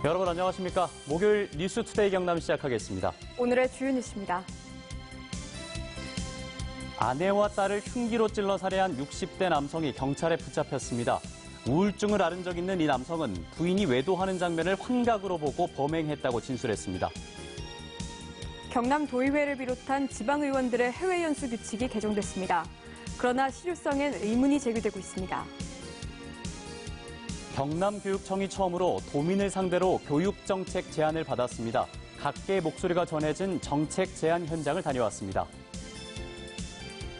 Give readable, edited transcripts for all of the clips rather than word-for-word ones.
여러분 안녕하십니까? 목요일 뉴스투데이 경남 시작하겠습니다. 오늘의 주요 뉴스입니다. 아내와 딸을 흉기로 찔러 살해한 60대 남성이 경찰에 붙잡혔습니다. 우울증을 앓은 적 있는 이 남성은 부인이 외도하는 장면을 환각으로 보고 범행했다고 진술했습니다. 경남 도의회를 비롯한 지방의원들의 해외 연수 규칙이 개정됐습니다. 그러나 실효성엔 의문이 제기되고 있습니다. 경남교육청이 처음으로 도민을 상대로 교육정책 제안을 받았습니다. 각계의 목소리가 전해진 정책 제안 현장을 다녀왔습니다.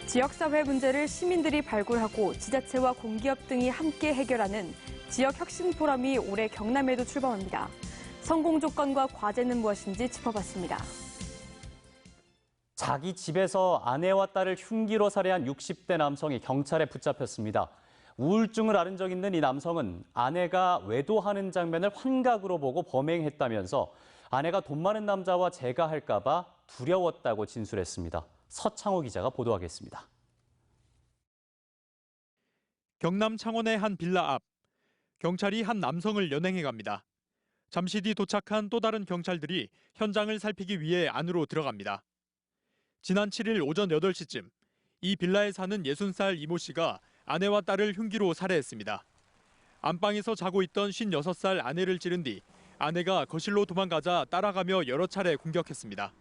지역사회 문제를 시민들이 발굴하고 지자체와 공기업 등이 함께 해결하는 지역혁신포럼이 올해 경남에도 출범합니다. 성공 조건과 과제는 무엇인지 짚어봤습니다. 자기 집에서 아내와 딸을 흉기로 살해한 60대 남성이 경찰에 붙잡혔습니다. 우울증을 앓은 적 있는 이 남성은 아내가 외도하는 장면을 환각으로 보고 범행했다면서 아내가 돈 많은 남자와 재가할까 봐 두려웠다고 진술했습니다. 서창호 기자가 보도하겠습니다. 경남 창원의 한 빌라 앞, 경찰이 한 남성을 연행해 갑니다. 잠시 뒤 도착한 또 다른 경찰들이 현장을 살피기 위해 안으로 들어갑니다. 지난 7일 오전 8시쯤 이 빌라에 사는 60살 이모 씨가 아내와 딸을 흉기로 살해했습니다. 안방에서 자고 있던 56살 아내를 찌른 뒤 아내가 거실로 도망가자 따라가며 여러 차례 공격했습니다.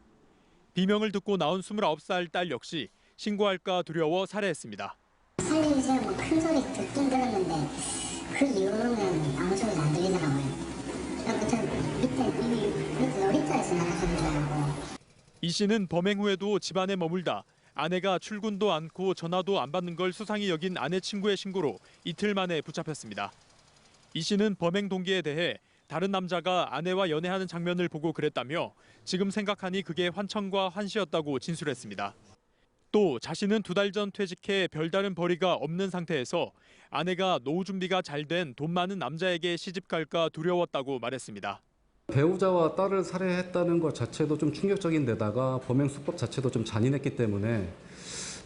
비명을 듣고 나온 29살 딸 역시 신고할까 두려워 살해했습니다. 살림실 큰 소리 듣긴 들었는데 그 이후로는 아무 소리도 안 들리더라고요. 밑에 놀이터에서 나는 소리인 줄 알고. 이 씨는 범행 후에도 집안에 머물다 아내가 출근도 않고 전화도 안 받는 걸 수상히 여긴 아내 친구의 신고로 이틀 만에 붙잡혔습니다. 이 씨는 범행 동기에 대해 다른 남자가 아내와 연애하는 장면을 보고 그랬다며 지금 생각하니 그게 환청과 환시였다고 진술했습니다. 또 자신은 2달 전 퇴직해 별다른 벌이가 없는 상태에서 아내가 노후 준비가 잘 된 돈 많은 남자에게 시집 갈까 두려웠다고 말했습니다. 배우자와 딸을 살해했다는 것 자체도 좀 충격적인 데다가 범행 수법 자체도 좀 잔인했기 때문에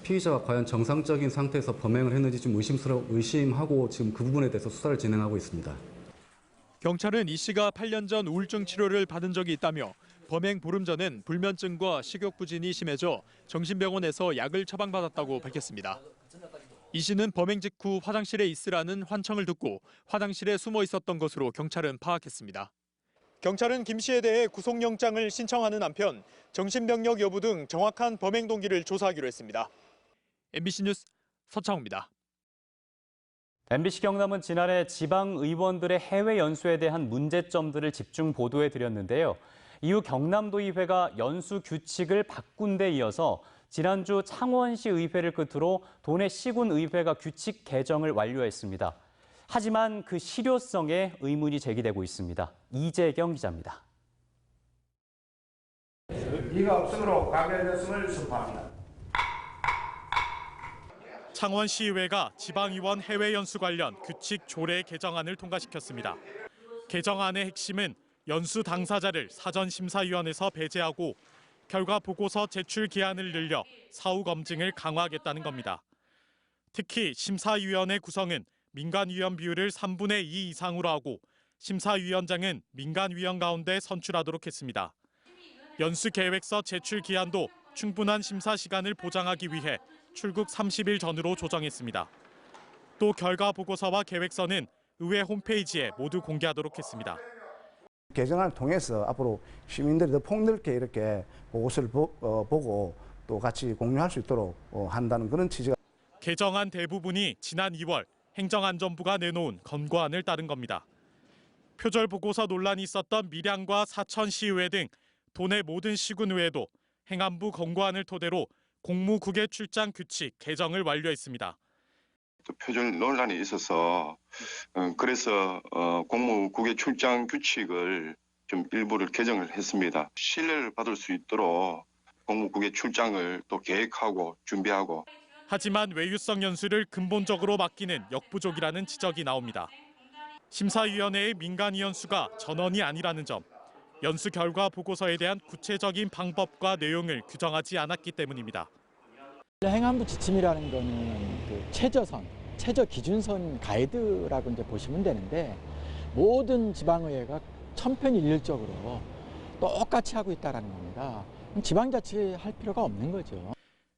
피의자가 과연 정상적인 상태에서 범행을 했는지 좀 의심하고 지금 그 부분에 대해서 수사를 진행하고 있습니다. 경찰은 이 씨가 8년 전 우울증 치료를 받은 적이 있다며 범행 보름 전엔 불면증과 식욕부진이 심해져 정신병원에서 약을 처방받았다고 밝혔습니다. 이 씨는 범행 직후 화장실에 있으라는 환청을 듣고 화장실에 숨어 있었던 것으로 경찰은 파악했습니다. 경찰은 김 씨에 대해 구속영장을 신청하는 한편 정신병력 여부 등 정확한 범행 동기를 조사하기로 했습니다. MBC 뉴스 서창호입니다. MBC 경남은 지난해 지방의원들의 해외 연수에 대한 문제점들을 집중 보도해드렸는데요. 이후 경남도의회가 연수 규칙을 바꾼 데 이어서 지난주 창원시 의회를 끝으로 도내 시군의회가 규칙 개정을 완료했습니다. 하지만 그 실효성에 의문이 제기되고 있습니다. 이재경 기자입니다. 이가 없으므로 가결됐음을 선포합니다. 창원시의회가 지방의원 해외 연수 관련 규칙 조례 개정안을 통과시켰습니다. 개정안의 핵심은 연수 당사자를 사전심사위원회에서 배제하고 결과 보고서 제출 기한을 늘려 사후 검증을 강화하겠다는 겁니다. 특히 심사위원회 구성은 민간위원 비율을 3분의 2 이상으로 하고 심사위원장은 민간위원 가운데 선출하도록 했습니다. 연수계획서 제출 기한도 충분한 심사 시간을 보장하기 위해 출국 30일 전으로 조정했습니다. 또 결과 보고서와 계획서는 의회 홈페이지에 모두 공개하도록 했습니다. 개정안을 통해서 앞으로 시민들이 더 폭넓게 이렇게 보고서를 보고 또 같이 공유할 수 있도록 한다는 그런 취지가. 개정안 대부분이 지난 2월 행정안전부가 내놓은 권고안을 따른 겁니다. 표절 보고서 논란이 있었던 밀양과 사천시의회 등 도내 모든 시군의회도 행안부 권고안을 토대로 공무국외 출장 규칙 개정을 완료했습니다. 표절 논란이 있어서 그래서 공무국외 출장 규칙을 좀 일부를 개정을 했습니다. 신뢰를 받을 수 있도록 공무국외 출장을 또 계획하고 준비하고. 하지만 외유성 연수를 근본적으로 맡기는 역부족이라는 지적이 나옵니다. 심사위원회의 민간위원 수가 전원이 아니라는 점, 연수 결과 보고서에 대한 구체적인 방법과 내용을 규정하지 않았기 때문입니다. 행안부 지침이라는 거는 그 최저 기준선 가이드라고 이제 보시면 되는데 모든 지방의회가 천편일률적으로 똑같이 하고 있다는 겁니다. 지방자치 할 필요가 없는 거죠.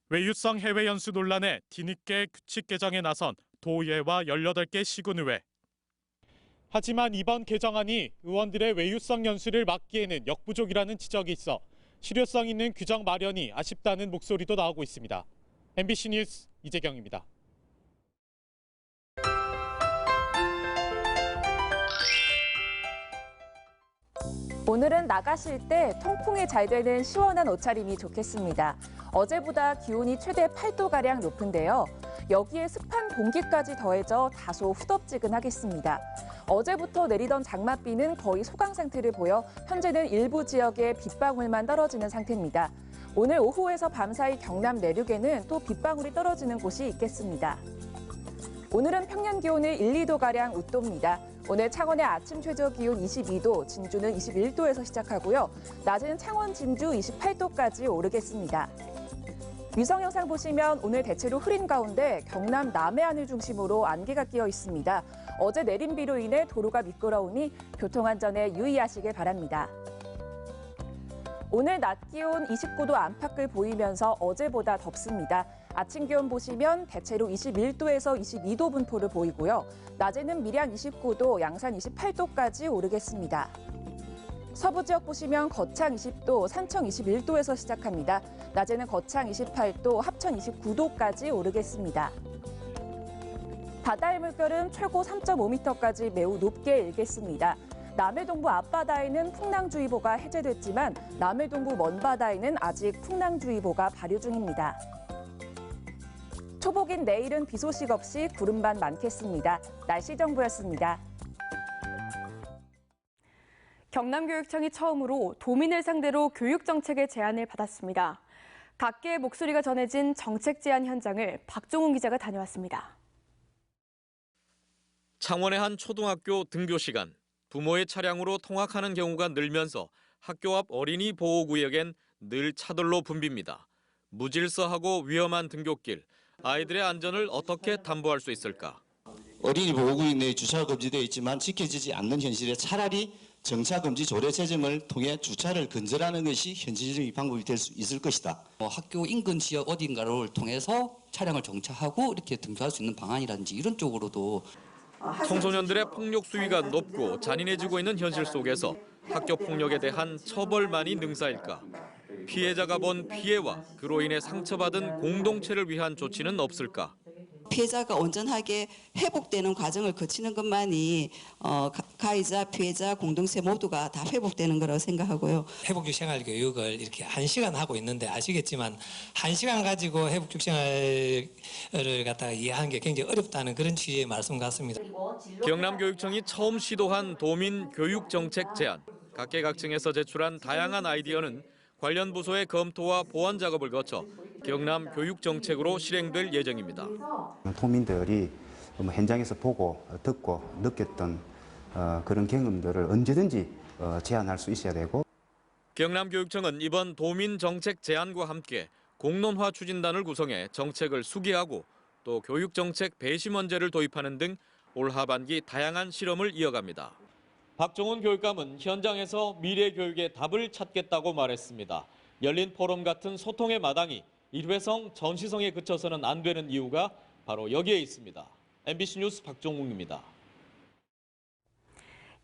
외유성 해외 연수 논란에 뒤늦게 규칙 개정에 나선 도의회와 18개 시군의회. 하지만 이번 개정안이 의원들의 외유성 연수를 막기에는 역부족이라는 지적이 있어 실효성 있는 규정 마련이 아쉽다는 목소리도 나오고 있습니다. MBC 뉴스 이재경입니다. 오늘은 나가실 때 통풍이 잘 되는 시원한 옷차림이 좋겠습니다. 어제보다 기온이 최대 8도가량 높은데요. 여기에 습한 공기까지 더해져 다소 후덥지근하겠습니다. 어제부터 내리던 장맛비는 거의 소강 상태를 보여 현재는 일부 지역에 빗방울만 떨어지는 상태입니다. 오늘 오후에서 밤사이 경남 내륙에는 또 빗방울이 떨어지는 곳이 있겠습니다. 오늘은 평년 기온을 1, 2도가량 웃돕니다. 오늘 창원의 아침 최저 기온 22도, 진주는 21도에서 시작하고요. 낮에는 창원, 진주 28도까지 오르겠습니다. 위성 영상 보시면 오늘 대체로 흐린 가운데 경남 남해안을 중심으로 안개가 끼어 있습니다. 어제 내린 비로 인해 도로가 미끄러우니 교통안전에 유의하시길 바랍니다. 오늘 낮 기온 29도 안팎을 보이면서 어제보다 덥습니다. 아침 기온 보시면 대체로 21도에서 22도 분포를 보이고요. 낮에는 밀양 29도, 양산 28도까지 오르겠습니다. 서부 지역 보시면 거창 20도, 산청 21도에서 시작합니다. 낮에는 거창 28도, 합천 29도까지 오르겠습니다. 바다의 물결은 최고 3.5m까지 매우 높게 일겠습니다. 남해동부 앞바다에는 풍랑주의보가 해제됐지만 남해동부 먼바다에는 아직 풍랑주의보가 발효 중입니다. 초복인 내일은 비 소식 없이 구름만 많겠습니다. 날씨 정보였습니다. 경남교육청이 처음으로 도민을 상대로 교육정책의 제안을 받았습니다. 각계의 목소리가 전해진 정책 제안 현장을 박종훈 기자가 다녀왔습니다. 창원의 한 초등학교 등교 시간. 부모의 차량으로 통학하는 경우가 늘면서 학교 앞 어린이 보호구역엔 늘 차들로 붐빕니다. 무질서하고 위험한 등굣길, 아이들의 안전을 어떻게 담보할 수 있을까? 어린이 보호구역 내에 주차가 금지되어 있지만 지켜지지 않는 현실에 차라리 정차금지 조례 제정을 통해 주차를 근절하는 것이 현실적인 방법이 될 수 있을 것이다. 학교 인근 지역 어딘가를 통해서 차량을 정차하고 이렇게 등교할 수 있는 방안이라든지 이런 쪽으로도 청소년들의 폭력 수위가 높고 잔인해지고 있는 현실 속에서 학교 폭력에 대한 처벌만이 능사일까? 피해자가 본 피해와 그로 인해 상처받은 공동체를 위한 조치는 없을까? 피해자가 온전하게 회복되는 과정을 거치는 것만이 가해자, 피해자, 공동체 모두가 다 회복되는 거라고 생각하고요. 회복적 생활 교육을 이렇게 1시간 하고 있는데 아시겠지만 1시간 가지고 회복적 생활을 갖다가 이해하는 게 굉장히 어렵다는 그런 취지의 말씀 같습니다. 경남교육청이 처음 시도한 도민 교육 정책 제안. 각계각층에서 제출한 다양한 아이디어는 관련 부서의 검토와 보완 작업을 거쳐 경남 교육 정책으로 실행될 예정입니다. 도민들이 현장에서 보고 듣고 느꼈던 그런 경험들을 언제든지 제안할 수 있어야 되고. 경남교육청은 이번 도민 정책 제안과 함께 공론화 추진단을 구성해 정책을 수기하고 또 교육정책 배심원제를 도입하는 등 올 하반기 다양한 실험을 이어갑니다. 박종훈 교육감은 현장에서 미래 교육의 답을 찾겠다고 말했습니다. 열린 포럼 같은 소통의 마당이 일회성, 전시성에 그쳐서는 안 되는 이유가 바로 여기에 있습니다. MBC 뉴스 박종훈입니다.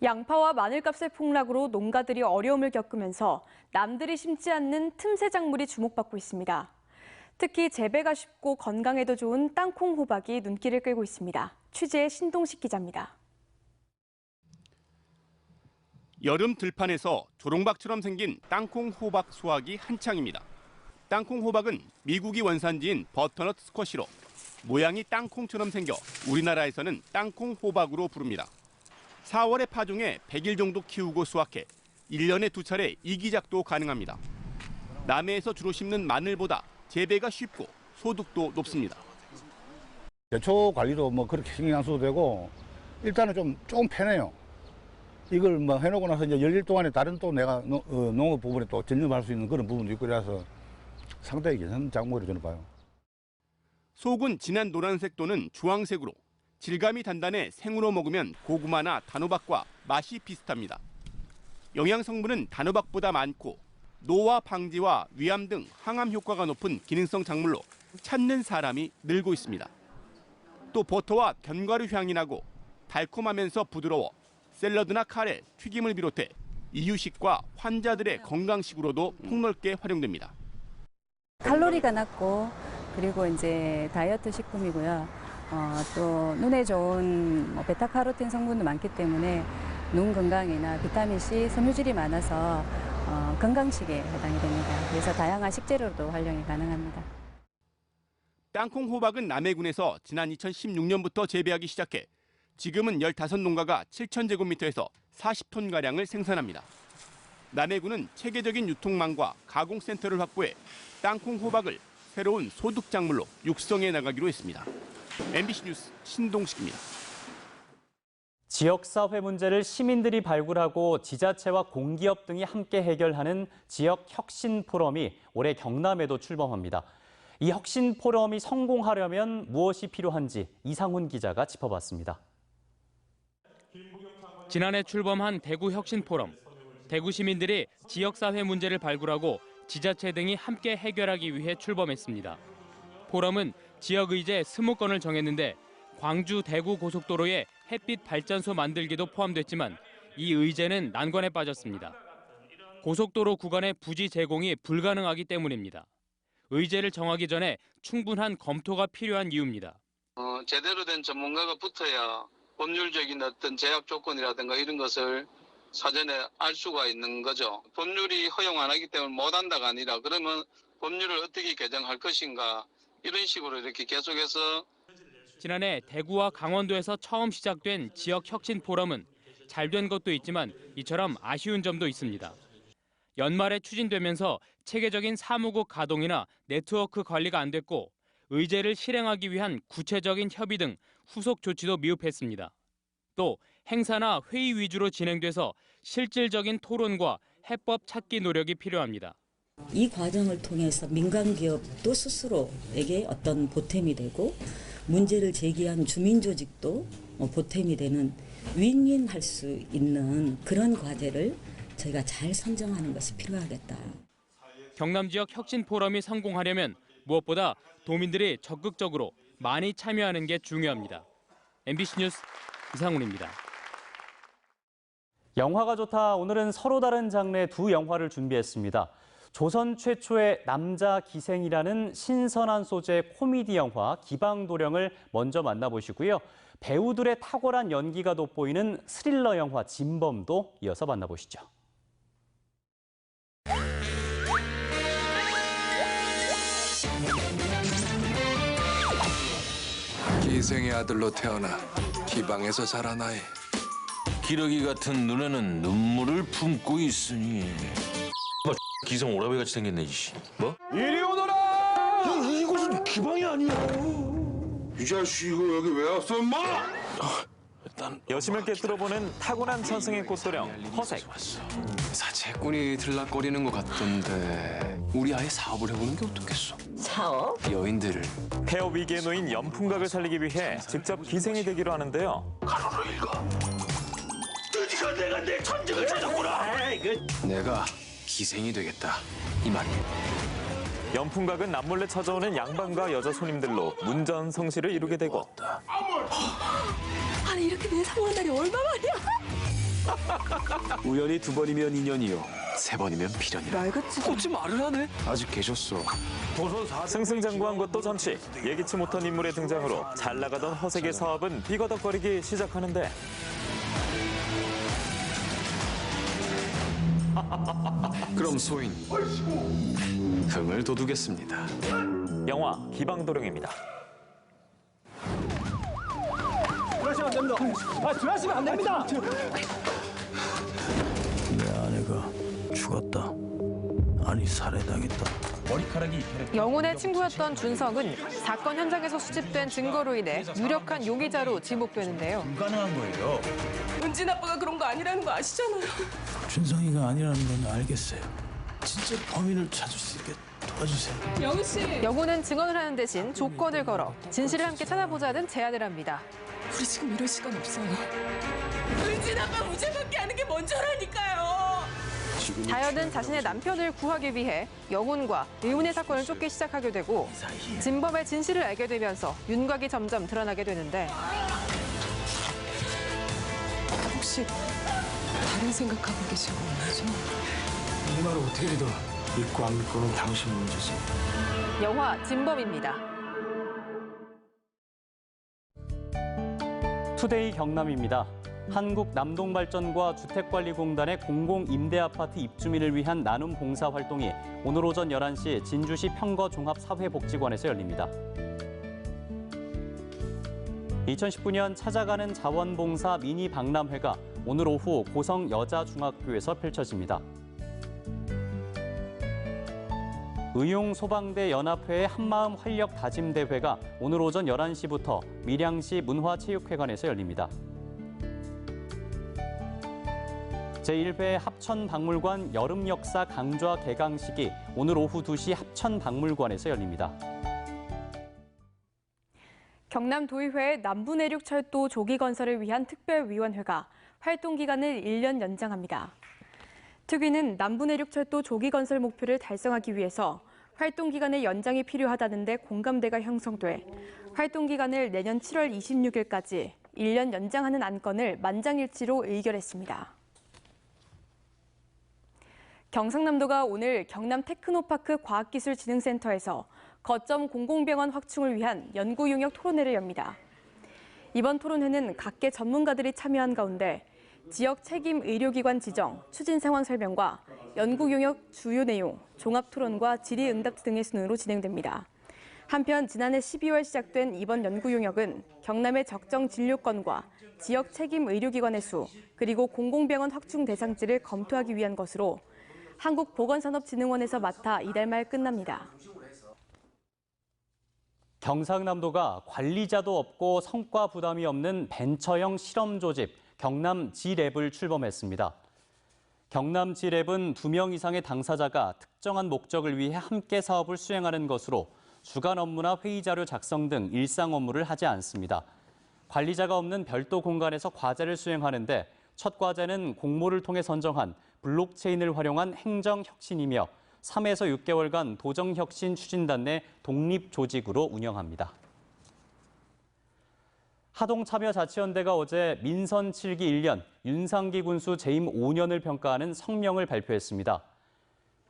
양파와 마늘값의 폭락으로 농가들이 어려움을 겪으면서 남들이 심지 않는 틈새 작물이 주목받고 있습니다. 특히 재배가 쉽고 건강에도 좋은 땅콩 호박이 눈길을 끌고 있습니다. 취재의 신동식 기자입니다. 여름 들판에서 조롱박처럼 생긴 땅콩 호박 수확이 한창입니다. 땅콩 호박은 미국이 원산지인 버터넛 스쿼시로 모양이 땅콩처럼 생겨 우리나라에서는 땅콩 호박으로 부릅니다. 4월에 파종해 100일 정도 키우고 수확해 1년에 2차례 이기작도 가능합니다. 남해에서 주로 심는 마늘보다 재배가 쉽고 소득도 높습니다. 대초 관리도 그렇게 신경 안 써도 되고 일단은 좀 편해요. 이걸 해놓고 나서 이제 열일 동안에 다른 또 내가 농업 부분에 또 전념할 수 있는 그런 부분도 있고 그래서 상당히 괜찮은 작물이라고 저는 봐요. 속은 진한 노란색 또는 주황색으로 질감이 단단해 생으로 먹으면 고구마나 단호박과 맛이 비슷합니다. 영양 성분은 단호박보다 많고 노화 방지와 위암 등 항암 효과가 높은 기능성 작물로 찾는 사람이 늘고 있습니다. 또 버터와 견과류 향이 나고 달콤하면서 부드러워 샐러드나 카레, 튀김을 비롯해 이유식과 환자들의 건강식으로도 폭넓게 활용됩니다. 칼로리가 낮고 그리고 이제 다이어트 식품이고요. 또 눈에 좋은 베타카로틴 성분도 많기 때문에 눈 건강이나 비타민C, 섬유질이 많아서 건강식에 해당이 됩니다. 그래서 다양한 식재료로도 활용이 가능합니다. 땅콩 호박은 남해군에서 지난 2016년부터 재배하기 시작해 지금은 15농가가 7,000제곱미터에서 40톤가량을 생산합니다. 남해군은 체계적인 유통망과 가공센터를 확보해 땅콩 호박을 새로운 소득작물로 육성해 나가기로 했습니다. MBC 뉴스 신동식입니다. 지역사회 문제를 시민들이 발굴하고 지자체와 공기업 등이 함께 해결하는 지역혁신포럼이 올해 경남에도 출범합니다. 이 혁신포럼이 성공하려면 무엇이 필요한지 이상훈 기자가 짚어봤습니다. 지난해 출범한 대구혁신포럼. 대구 시민들이 지역사회 문제를 발굴하고 지자체 등이 함께 해결하기 위해 출범했습니다. 포럼은 지역의제 20건을 정했는데 광주 대구 고속도로에 햇빛 발전소 만들기도 포함됐지만 이 의제는 난관에 빠졌습니다. 고속도로 구간의 부지 제공이 불가능하기 때문입니다. 의제를 정하기 전에 충분한 검토가 필요한 이유입니다. 제대로 된 전문가가 붙어야 법률적인 어떤 제약 조건이라든가 이런 것을 사전에 알 수가 있는 거죠. 법률이 허용 안 하기 때문에 못한다가 아니라 그러면 법률을 어떻게 개정할 것인가 이런 식으로 이렇게 계속해서. 지난해 대구와 강원도에서 처음 시작된 지역혁신포럼은 잘된 것도 있지만 이처럼 아쉬운 점도 있습니다. 연말에 추진되면서 체계적인 사무국 가동이나 네트워크 관리가 안 됐고 의제를 실행하기 위한 구체적인 협의 등 후속 조치도 미흡했습니다. 또 행사나 회의 위주로 진행돼서 실질적인 토론과 해법 찾기 노력이 필요합니다. 이 과정을 통해서 민간 기업도 스스로에게 어떤 보탬이 되고 문제를 제기한 주민 조직도 보탬이 되는 윈윈할 수 있는 그런 과제를 저희가 잘 선정하는 것이 필요하겠다. 경남 지역 혁신 포럼이 성공하려면 무엇보다 도민들이 적극적으로 많이 참여하는 게 중요합니다. MBC 뉴스 이상훈입니다. 영화가 좋다. 오늘은 서로 다른 장르의 두 영화를 준비했습니다. 조선 최초의 남자 기생이라는 신선한 소재의 코미디 영화 기방도령을 먼저 만나보시고요. 배우들의 탁월한 연기가 돋보이는 스릴러 영화 진범도 이어서 만나보시죠. 기생의 아들로 태어나 기방에서 자라나이. 기러기 같은 눈에는 눈물을 품고 있으니. 기성 오라베같이 생겼네, 이씨. 뭐? 이리 오너라! 이곳은 기방이 아니야. 이 자식 이거 여기 왜 왔어, 엄마? 여심을 깨뜨려보는 타고난 천승의 꽃도령 허색. 사채꾼이 들락거리는 것 같던데 우리 아예 사업을 해보는 게 어떻겠어? 사업? 여인들을. 폐업 위기에 놓인 연풍각을 살리기 위해 직접 기생이 되기로 하는데요. 가로로 읽어. 드디어 내가 내 천직을 찾았구나. 내가 기생이 되겠다 이 말이야. 연풍각은 남몰래 찾아오는 양반과 여자 손님들로 문전성시를 이루게 되고. 아니 이렇게 내 상황한 날이 얼마만이야? 우연히 2번이면 인연이요, 3번이면 필연이라. 말같이 어찌 말을 하네? 아직 계셨어. 승승장구한 것도 잠시 예기치 못한 인물의 등장으로 잘 나가던 허색의 사업은 삐거덕거리기 시작하는데. 그럼 소인 흥을 돋우겠습니다. 영화 기방도령입니다. 들어가시면 안 됩니다. 들어가시면 안 됩니다. 내 아내가 죽었다. 아니 살해당했다. 영훈의 친구였던 준석은 사건 현장에서 수집된 증거로 인해 유력한 용의자로 지목되는데요. 불가능한 거예요. 은진 아빠가 그런 거 아니라는 거 아시잖아요. 준성이가 아니라는 건 알겠어요. 진짜 범인을 찾을 수 있게 도와주세요. 영훈 씨. 영훈은 증언을 하는 대신 조건을 걸어 진실을 함께 찾아보자는 제안을 합니다. 우리 지금 이럴 시간 없어요. 은진 아빠 무죄 받게 하는 게 먼저라니까요. 다현은 자신의 남편을 구하기 위해 영훈과 의훈의 사건을 쫓기 시작하게 되고 진범의 진실을 알게 되면서 윤곽이 점점 드러나게 되는데 혹시 다른 생각하고 계신 건 아니죠? 네 말을 어떻게 믿어? 믿고 안 믿고는 당신 문제지. 영화 진범입니다. 투데이 경남입니다. 한국남동발전과 주택관리공단의 공공임대아파트 입주민을 위한 나눔 봉사활동이 오늘 오전 11시 진주시 평거종합사회복지관에서 열립니다. 2019년 찾아가는 자원봉사 미니 박람회가 오늘 오후 고성여자중학교에서 펼쳐집니다. 의용소방대 연합회의 한마음 활력 다짐 대회가 오늘 오전 11시부터 밀양시 문화체육회관에서 열립니다. 제1회 합천박물관 여름역사 강좌 개강식이 오늘 오후 2시 합천박물관에서 열립니다. 경남도의회의 남부내륙철도 조기 건설을 위한 특별위원회가 활동 기간을 1년 연장합니다. 특위는 남부내륙철도 조기 건설 목표를 달성하기 위해서 활동 기간의 연장이 필요하다는데 공감대가 형성돼 활동 기간을 내년 7월 26일까지 1년 연장하는 안건을 만장일치로 의결했습니다. 경상남도가 오늘 경남 테크노파크 과학기술진흥센터에서 거점 공공병원 확충을 위한 연구 용역 토론회를 엽니다. 이번 토론회는 각계 전문가들이 참여한 가운데 지역 책임 의료기관 지정, 추진 상황 설명과 연구 용역 주요 내용, 종합 토론과 질의응답 등의 순으로 진행됩니다. 한편 지난해 12월 시작된 이번 연구 용역은 경남의 적정 진료권과 지역 책임 의료기관의 수, 그리고 공공병원 확충 대상지를 검토하기 위한 것으로 한국보건산업진흥원에서 맡아 이달 말 끝납니다. 경상남도가 관리자도 없고 성과 부담이 없는 벤처형 실험 조직 경남 G랩을 출범했습니다. 경남 G랩은 2명 이상의 당사자가 특정한 목적을 위해 함께 사업을 수행하는 것으로 주간 업무나 회의 자료 작성 등 일상 업무를 하지 않습니다. 관리자가 없는 별도 공간에서 과제를 수행하는데 첫 과제는 공모를 통해 선정한 블록체인을 활용한 행정혁신이며 3에서 6개월간 도정혁신 추진단 내 독립조직으로 운영합니다. 하동참여자치연대가 어제 민선 7기 1년, 윤상기 군수 재임 5년을 평가하는 성명을 발표했습니다.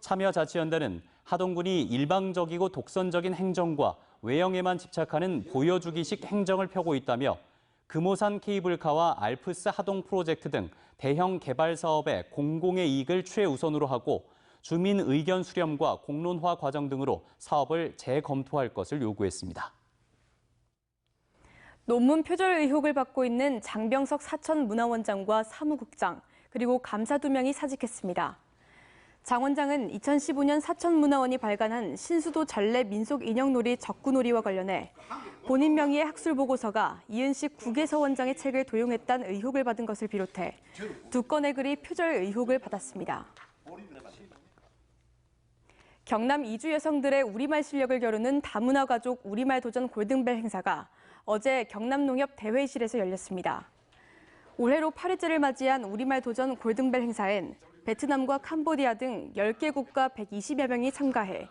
참여자치연대는 하동군이 일방적이고 독선적인 행정과 외형에만 집착하는 보여주기식 행정을 펴고 있다며 금호산 케이블카와 알프스 하동 프로젝트 등 대형 개발 사업의 공공의 이익을 최우선으로 하고 주민 의견 수렴과 공론화 과정 등으로 사업을 재검토할 것을 요구했습니다. 논문 표절 의혹을 받고 있는 장병석 사천문화원장과 사무국장, 그리고 감사 2명이 사직했습니다. 장 원장은 2015년 사천문화원이 발간한 신수도 전래 민속인형놀이 적구놀이와 관련해 본인 명의의 학술보고서가 이은식 국외서원장의 책을 도용했다는 의혹을 받은 것을 비롯해 2건의 글이 표절 의혹을 받았습니다. 경남 이주 여성들의 우리말 실력을 겨루는 다문화 가족 우리말 도전 골든벨 행사가 어제 경남농협 대회실에서 열렸습니다. 올해로 8회째를 맞이한 우리말 도전 골든벨 행사엔 베트남과 캄보디아 등 10개 국가 120여 명이 참가해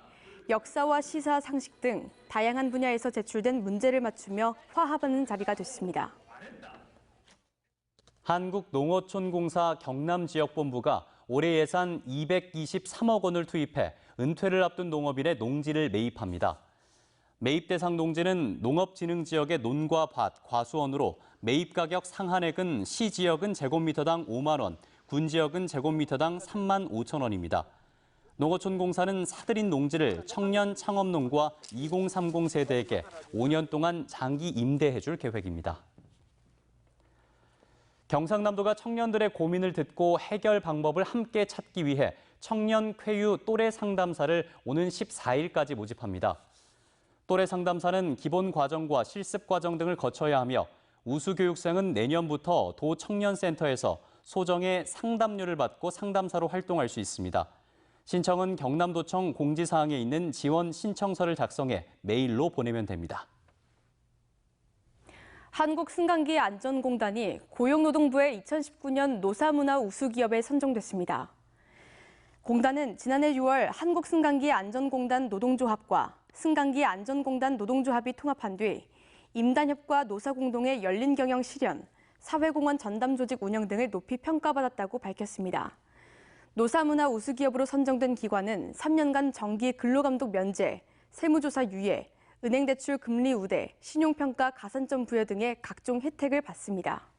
역사와 시사, 상식 등 다양한 분야에서 제출된 문제를 맞추며 화합하는 자리가 됐습니다. 한국농어촌공사 경남지역본부가 올해 예산 223억 원을 투입해 은퇴를 앞둔 농업인의 농지를 매입합니다. 매입 대상 농지는 농업진흥지역의 논과 밭, 과수원으로 매입 가격 상한액은 시지역은 제곱미터당 5만 원, 군지역은 제곱미터당 3만 5천 원입니다. 농어촌공사는 사들인 농지를 청년 창업농과 2030 세대에게 5년 동안 장기 임대해줄 계획입니다. 경상남도가 청년들의 고민을 듣고 해결 방법을 함께 찾기 위해 청년 쾌유 또래 상담사를 오는 14일까지 모집합니다. 또래 상담사는 기본 과정과 실습 과정 등을 거쳐야 하며 우수 교육생은 내년부터 도 청년센터에서 소정의 상담료를 받고 상담사로 활동할 수 있습니다. 신청은 경남도청 공지사항에 있는 지원 신청서를 작성해 메일로 보내면 됩니다. 한국승강기안전공단이 고용노동부의 2019년 노사문화 우수기업에 선정됐습니다. 공단은 지난해 6월 한국승강기안전공단 노동조합과 승강기안전공단 노동조합이 통합한 뒤 임단협과 노사공동의 열린 경영 실현, 사회공헌 전담 조직 운영 등을 높이 평가받았다고 밝혔습니다. 노사문화 우수기업으로 선정된 기관은 3년간 정기 근로감독 면제, 세무조사 유예, 은행대출 금리 우대, 신용평가 가산점 부여 등의 각종 혜택을 받습니다.